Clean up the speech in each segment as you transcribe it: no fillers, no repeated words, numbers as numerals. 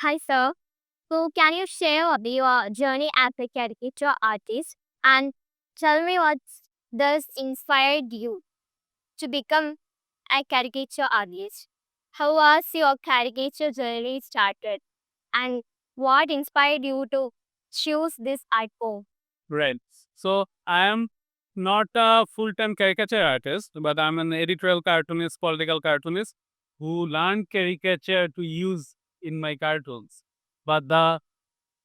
Hi, sir. So, can you share your journey as a caricature artist and tell me what does inspired you to become a caricature artist? How was your caricature journey started and what inspired you to choose this art form? Right. So I am not a full-time caricature artist, but I'm an editorial cartoonist, political cartoonist who learned caricature to use in my cartoons. But the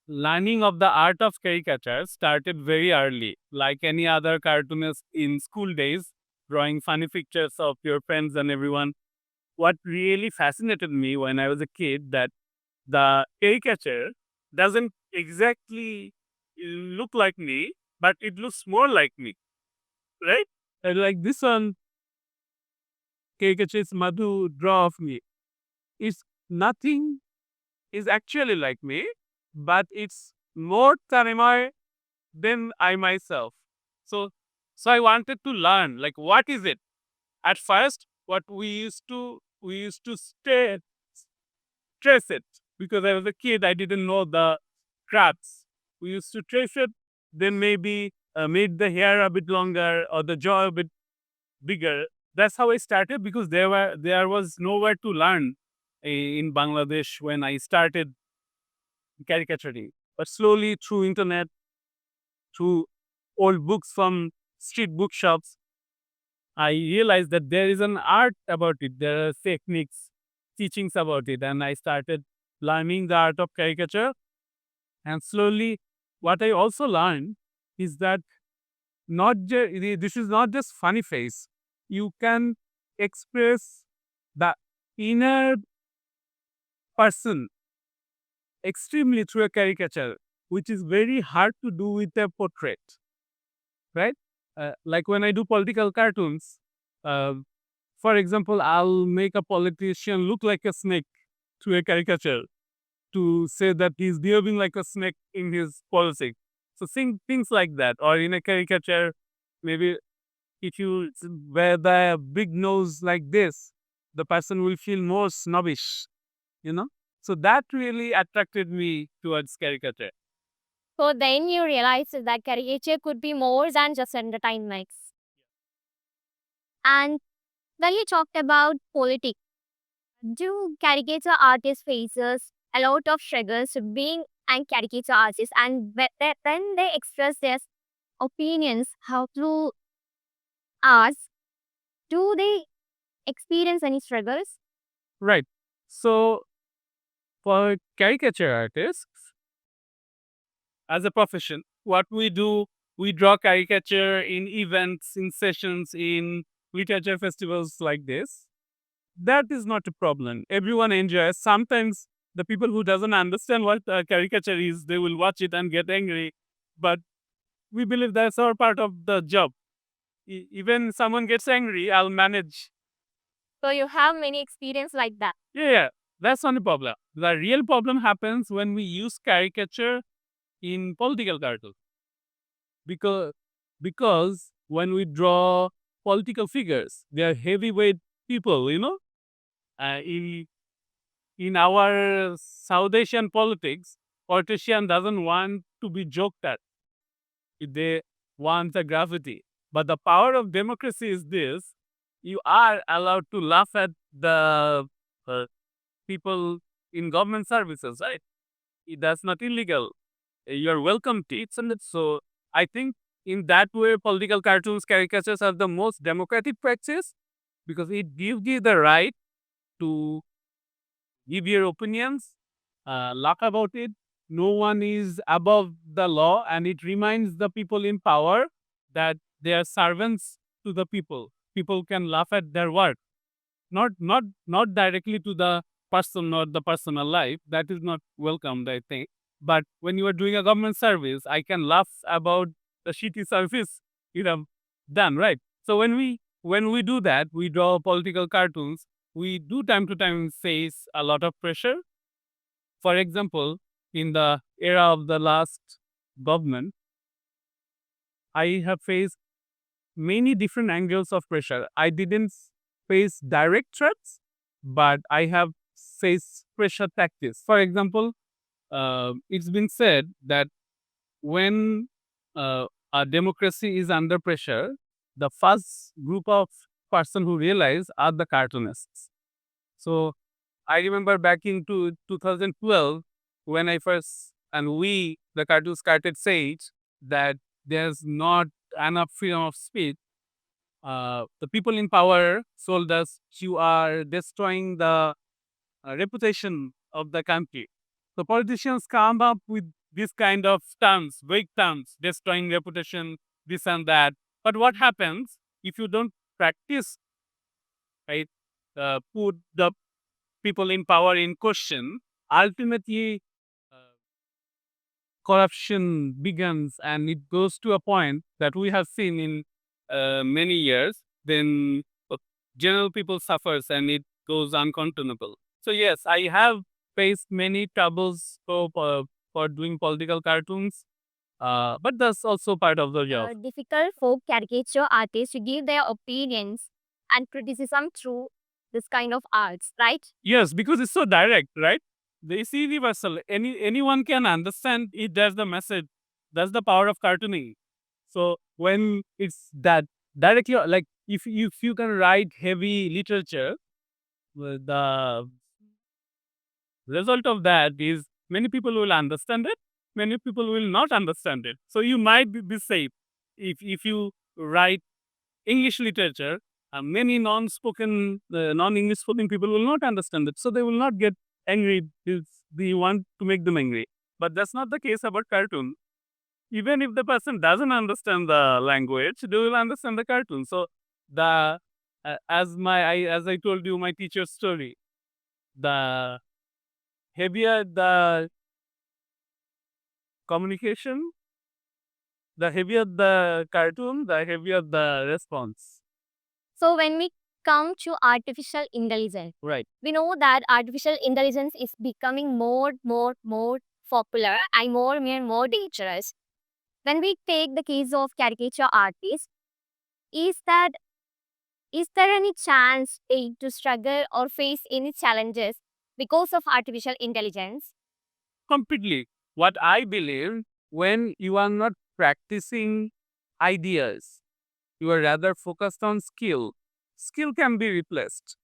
learning of the art of caricature started very early, like any other cartoonist in school days, drawing funny pictures of your friends and everyone. What really fascinated me when I was a kid that the caricature doesn't exactly look like me, but it looks more like me, right? Like this one, caricature is Madhu draw of me. It's nothing is actually like me, but it's more Tanmoy than I myself. So, so I wanted to learn like what is it. At first, what we used to trace it because I was a kid. I didn't know the crafts. We used to trace it, then maybe made the hair a bit longer or the jaw a bit bigger. That's how I started because there was nowhere to learn in Bangladesh when I started caricaturing. But slowly through internet, through old books from street bookshops, I realized that there is an art about it. There are techniques, teachings about it, and I started learning the art of caricature. And slowly, what I also learned is that this is not just funny face. You can express the inner person extremely through a caricature, which is very hard to do with a portrait, right? Like when I do political cartoons, uh, for example, I'll make a politician look like a snake through a caricature to say that he's behaving like a snake in his politics. So things like that, or in a caricature, maybe if you wear the big nose like this, the person will feel more snobbish, you know. So that really attracted me towards caricature. So, then you realized that caricature could be more than just entertainment. And when you talked about politics, do caricature artists faces a lot of struggles being a caricature artist and when they express their opinions how through arts, do they experience any struggles? Right. So for caricature artists, as a profession, what we do, we draw caricature in events, in sessions, in literature festivals like this. That is not a problem. Everyone enjoys. Sometimes the people who doesn't understand what a caricature is, they will watch it and get angry. But we believe that's our part of the job. Even someone gets angry, I'll manage. So you have many experience like that. Yeah, that's not a problem. The real problem happens when we use caricature in political cartoons because because when we draw political figures, they are heavyweight people. In our South Asian politics, politician doesn't want to be joked at. They want the gravity. But the power of democracy is this: you are allowed to laugh at the uh, people in government services, right? That's not illegal. You're welcome to it. So I think in that way, political cartoons, caricatures are the most democratic practice because it gives you the right to give your opinions, laugh about it. No one is above the law, and it reminds the people in power that they are servants to the people. People can laugh at their work, not directly to the person or the personal life. That is not welcomed, I think. But when you are doing a government service, I can laugh about the shitty service you have done, right? So when we do that, we draw political cartoons. We do time to time face a lot of pressure. For example, in the era of the last government, I have faced many different angles of pressure. I didn't face direct threats, but I have face pressure tactics. For example, it's been said that when a democracy is under pressure, the first group of person who realize are the cartoonists. So I remember back in 2012 when I first and we the cartoon started saying that there's not enough freedom of speech. The people in power told us you are destroying the reputation of the country. So politicians come up with this kind of terms, vague terms, destroying reputation, this and that. But what happens if you don't practice, right? Put the people in power in question. Ultimately, uh, corruption begins, and it goes to a point that we have seen in many years. Then general people suffers, and it goes uncontrollable. So yes, I have faced many troubles for doing political cartoons, but that's also part of the job. Difficult for caricature artists to give their opinions and criticism through this kind of arts, right? Yes, because it's so direct, right? It's universal. Anyone can understand it. That's the message. That's the power of cartooning. So when it's that directly, like if you can write heavy literature, the result of that is many people will understand it, many people will not understand it. So you might be safe if you write English literature. Many non-English spoken people will not understand it, so they will not get angry if they want to make them angry. But that's not the case about cartoon. Even if the person doesn't understand the language, they will understand the cartoon. So the as I told you my teacher's story, the heavier the communication, the heavier the cartoon, the heavier the response. So when we come to artificial intelligence, Right. we know that artificial intelligence is becoming more popular and more dangerous. When we take the case of caricature artists, is that is there any chance to struggle or face any challenges because of artificial intelligence? Completely. What I believe, when you are not practicing ideas, you are rather focused on skill. Skill can be replaced.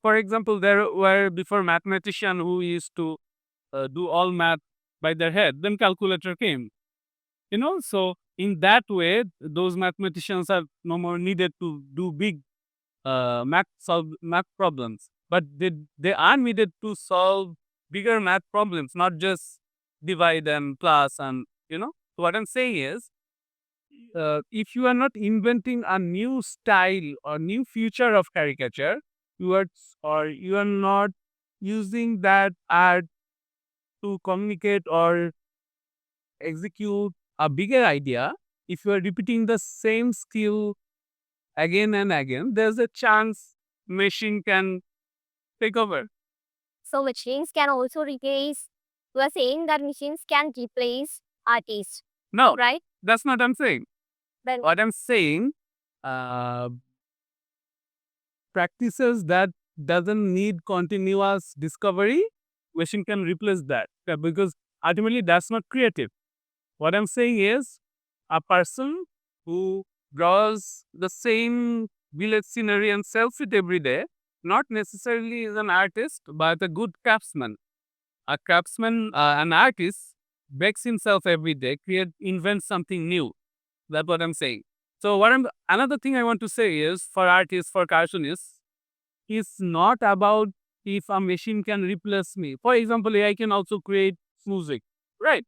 For example, there were before mathematicians who used to do all math by their head. Then calculator came. So in that way, those mathematicians are no more needed to do big solve math problems, but they are needed to solve bigger math problems, not just divide and plus and So what I'm saying is, if you are not inventing a new style or new future of caricature, you are not using that art to communicate or execute a bigger idea. If you are repeating the same skill again and again, there's a chance machine can take over. So machines can also replace. We are saying that machines can replace artists, No, right? that's not what I'm saying. Then What I'm saying, uh, practices that doesn't need continuous discovery, machine can replace that. Because ultimately that's not creative. What I'm saying is, a person who draws the same village scenery and sells it every day, not necessarily is an artist, but a good craftsman. A craftsman, an artist, bakes himself every day, invents something new. That's what I'm saying. So another thing I want to say is, for artists, for cartoonists, is not about if a machine can replace me. For example, AI can also create music, right?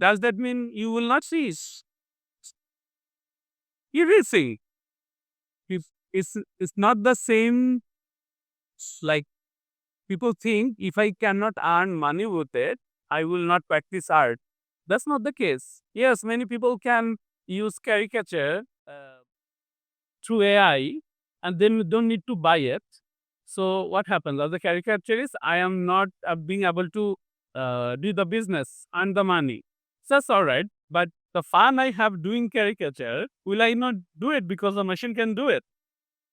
Does that mean you will not see? You will see. If it's not the same, like people think if I cannot earn money with it, I will not practice art. That's not the case. Yes, many people can use caricature through AI, and then we don't need to buy it. So what happens as a caricaturist? I am not being able to do the business and the money. So that's all right. But the fun I have doing caricature, will I not do it because the machine can do it?